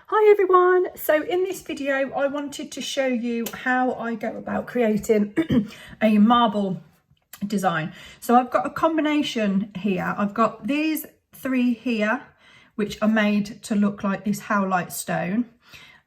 Hi everyone, so in this video I wanted to show you how I go about creating a marble design. So I've got a combination here. I've got these three here which are made to look like this howlite stone,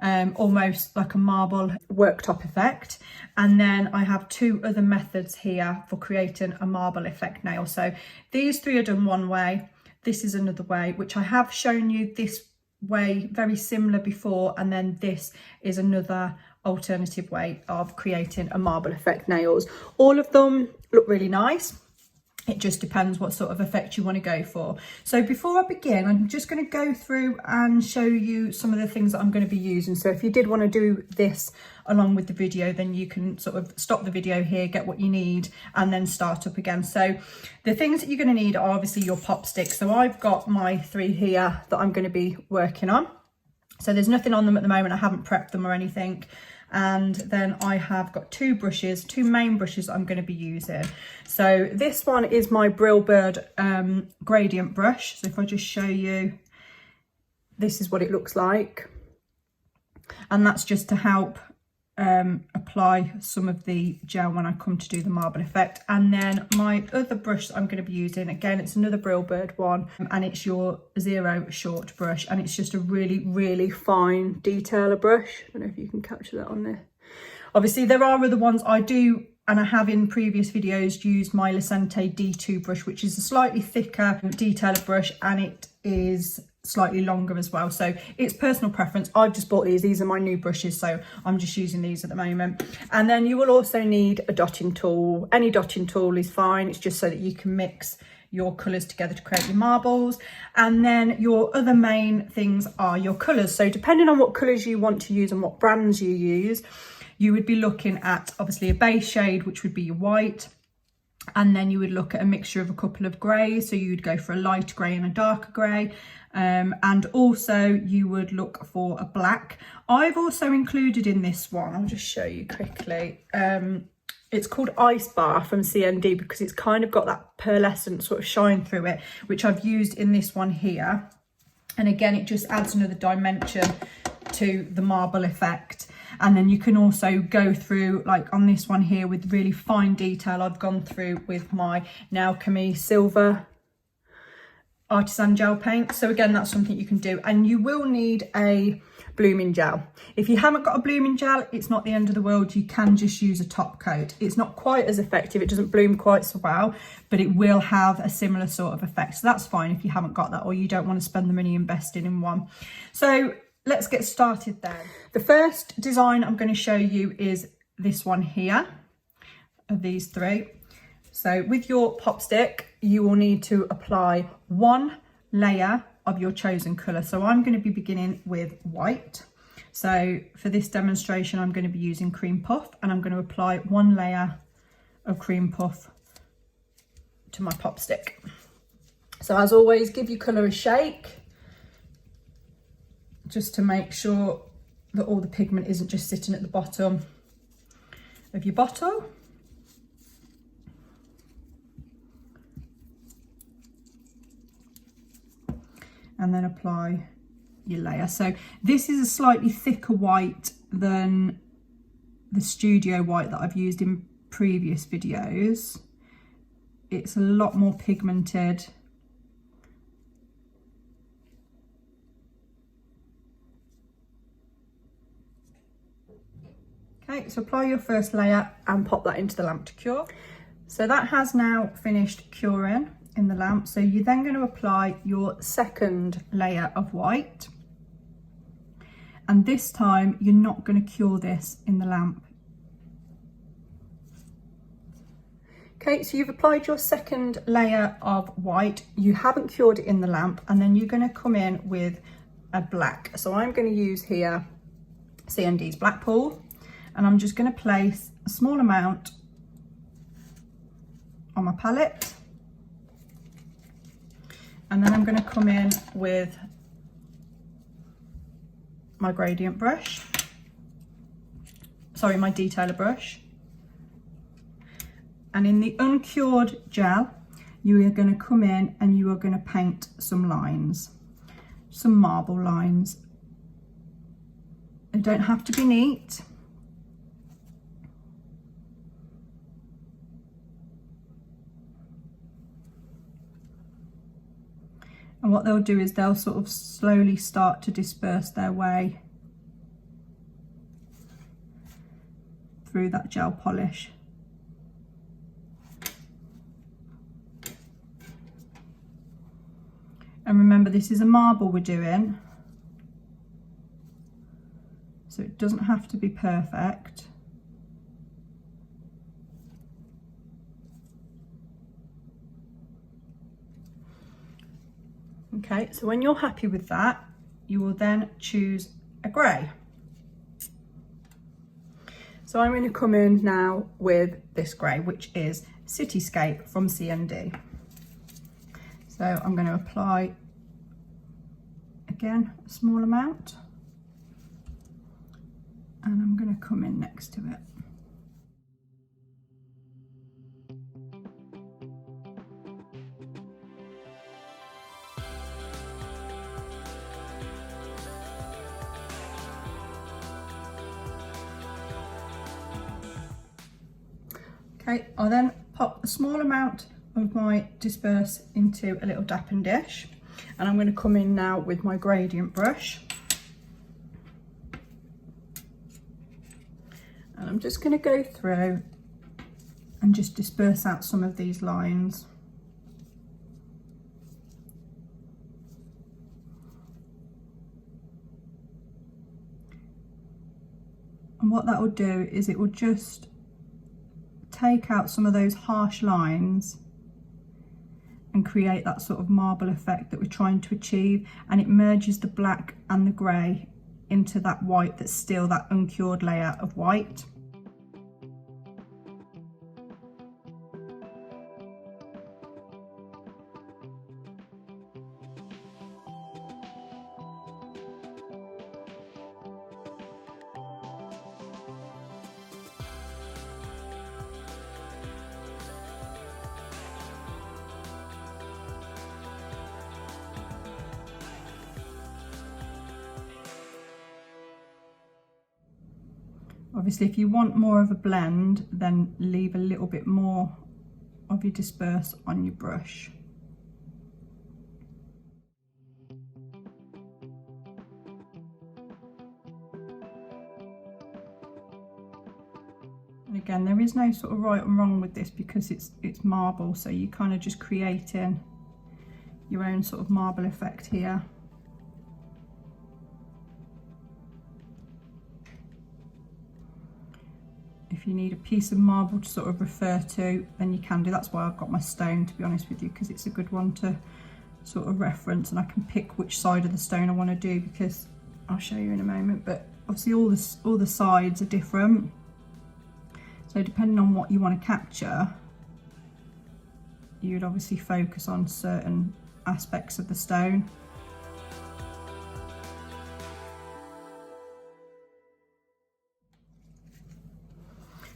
almost like a marble worktop effect, and then I have two other methods here for creating a marble effect nail. So these three are done one way, this is another way, which I have shown you this way very similar before, and then this is another alternative way of creating a marble effect nails. All of them look really nice. It just depends what sort of effect you want to go for. So before I begin, I'm just going to go through and show you some of the things that I'm going to be using. So if you did want to do this along with the video, then you can sort of stop the video here, get what you need, and then start up again. So the things that you're going to need are obviously your pop sticks. So I've got my three here that I'm going to be working on. So there's nothing on them at the moment. I haven't prepped them or anything. And then I have got two brushes, two main brushes that I'm going to be using. So this one is my Brill Bird gradient brush. So if I just show you, this is what it looks like. And that's just to help apply some of the gel when I come to do the marble effect. And then my other brush that I'm going to be using, again, it's another Brill Bird one, and it's your Zero Short brush, and it's just a really fine detailer brush. I don't know if you can capture that on there. Obviously there are other ones I do, and I have in previous videos used my Licente D2 brush, which is a slightly thicker detailer brush, and it is slightly longer as well. So it's personal preference. I've just bought these are my new brushes, so I'm just using these at the moment. And then you will also need a dotting tool. Any dotting tool is fine. It's just so that you can mix your colours together to create your marbles. And then your other main things are your colours. So depending on what colours you want to use and what brands you use, you would be looking at obviously a base shade, which would be your white. And then you would look at a mixture of a couple of greys. So you would go for a light grey and a darker grey. And also you would look for a black. I've also included in this one, I'll just show you quickly. It's called Ice Bar from CND because it's kind of got that pearlescent sort of shine through it, which I've used in this one here. And again, it just adds another dimension to the marble effect. And then you can also go through, like on this one here, with really fine detail. I've gone through with my Naokami Silver artisan gel paint. So again, that's something you can do. And you will need a blooming gel. If you haven't got a blooming gel, it's not the end of the world. You can just use a top coat. It's not quite as effective. It doesn't bloom quite so well, but it will have a similar sort of effect. So that's fine if you haven't got that, or you don't want to spend the money investing in one. So let's get started then. The first design I'm going to show you is this one here, of these three. So with your pop stick, you will need to apply one layer of your chosen colour. So I'm going to be beginning with white. So for this demonstration, I'm going to be using Cream Puff, and I'm going to apply one layer of Cream Puff to my pop stick. So as always, give your colour a shake, just to make sure that all the pigment isn't just sitting at the bottom of your bottle. And then apply your layer. So this is a slightly thicker white than the studio white that I've used in previous videos. It's a lot more pigmented. Okay, so apply your first layer and pop that into the lamp to cure. So that has now finished curing in the lamp. So you're then going to apply your second layer of white, and this time you're not going to cure this in the lamp. Okay, so you've applied your second layer of white, you haven't cured it in the lamp, and then you're going to come in with a black. So I'm going to use here CND's Blackpool, and I'm just going to place a small amount on my palette. And then I'm going to come in with my gradient brush, sorry, my detailer brush. And in the uncured gel, you are going to come in and you are going to paint some lines, some marble lines They don't have to be neat. And what they'll do is they'll sort of slowly start to disperse their way through that gel polish. And remember, this is a marble we're doing, so it doesn't have to be perfect. Okay, so when you're happy with that, you will then choose a grey. So I'm going to come in now with this grey, which is Cityscape from C&D. So I'm going to apply, again, a small amount, and I'm going to come in next to it. Okay, I'll then pop a small amount of my disperse into a little dapping dish, and I'm going to come in now with my gradient brush, and I'm just going to go through and just disperse out some of these lines. And what that will do is it will just take out some of those harsh lines and create that sort of marble effect that we're trying to achieve, and it merges the black and the grey into that white that's still that uncured layer of white. Obviously, if you want more of a blend, then leave a little bit more of your disperse on your brush. And again, there is no sort of right and wrong with this because it's marble, so you're kind of just creating your own sort of marble effect here. If you need a piece of marble to sort of refer to, then you can do. That's why I've got my stone, to be honest with you, because it's a good one to sort of reference, and I can pick which side of the stone I want to do, because I'll show you in a moment. But obviously all the sides are different, so depending on what you want to capture, you'd obviously focus on certain aspects of the stone.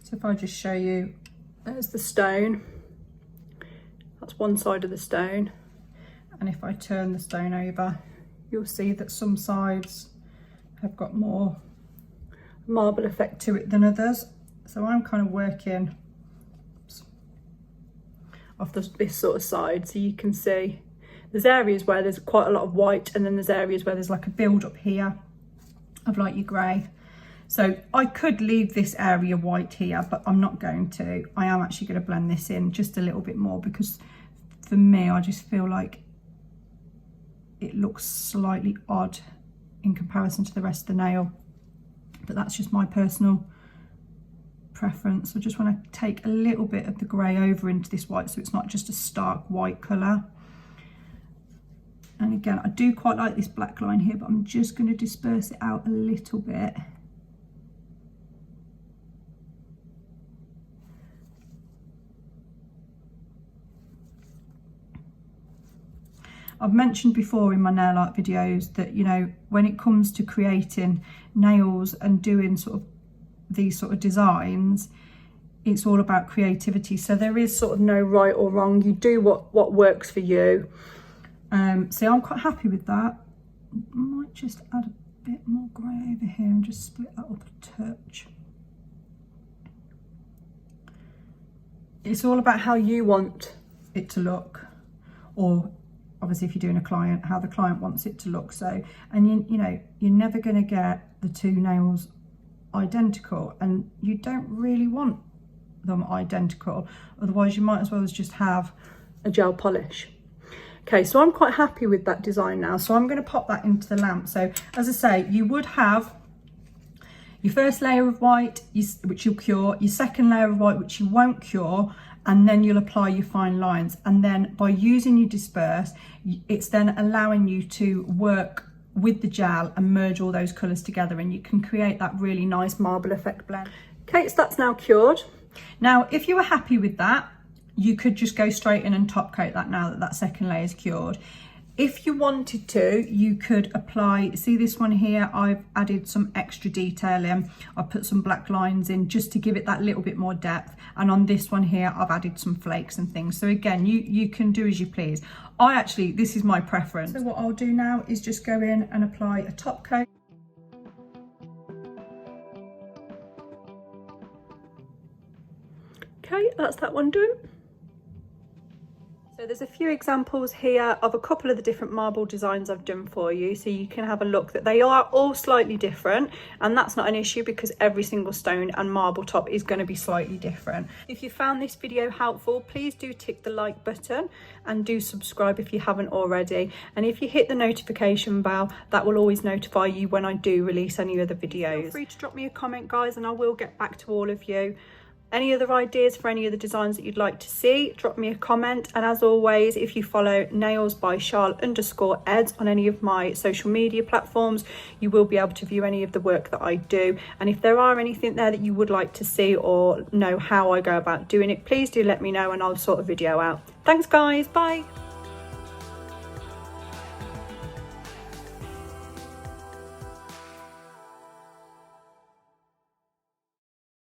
So if I just show you, there's the stone, that's one side of the stone, and if I turn the stone over, you'll see that some sides have got more marble effect to it than others. So I'm kind of working off this sort of side, so you can see there's areas where there's quite a lot of white, and then there's areas where there's like a build up here of like your grey. So I could leave this area white here, but I'm not going to. I am actually going to blend this in just a little bit more, because for me, I just feel like it looks slightly odd in comparison to the rest of the nail. But that's just my personal preference. I just want to take a little bit of the grey over into this white, so it's not just a stark white colour. And again, I do quite like this black line here, but I'm just going to disperse it out a little bit. I've mentioned before in my nail art videos that, you know, when it comes to creating nails and doing sort of these sort of designs, it's all about creativity. So there is sort of no right or wrong. You do what works for you. So I'm quite happy with that. I might just add bit more grey over here and just split that up a touch. It's all about how you want it to look, or obviously if you're doing a client, how the client wants it to look. So, and you know, you're never going to get the two nails identical, and you don't really want them identical, otherwise you might as well just have a gel polish. Okay, so I'm quite happy with that design now, so I'm going to pop that into the lamp. So as I say, you would have your first layer of white, which you'll cure, your second layer of white, which you won't cure, and then you'll apply your fine lines. And then by using your disperse, it's then allowing you to work with the gel and merge all those colours together, and you can create that really nice marble effect blend. Okay, so that's now cured. Now, if you were happy with that, you could just go straight in and top coat that now that that second layer is cured. If you wanted to, you could apply, see this one here, I've added some extra detail in. I put some black lines in just to give it that little bit more depth. And on this one here, I've added some flakes and things. So again, you can do as you please. This is my preference. So what I'll do now is just go in and apply a top coat. Okay, that's that one done. So there's a few examples here of a couple of the different marble designs I've done for you, so you can have a look that they are all slightly different, and that's not an issue because every single stone and marble top is going to be slightly different. If you found this video helpful, please do tick the like button and do subscribe if you haven't already, and if you hit the notification bell, that will always notify you when I do release any other videos. Feel free to drop me a comment, guys, and I will get back to all of you. Any other ideas for any other designs that you'd like to see, drop me a comment. And as always, if you follow nails by Charl_Ed on any of my social media platforms, you will be able to view any of the work that I do. And if there are anything there that you would like to see or know how I go about doing it, please do let me know and I'll sort a video out. Thanks guys, bye.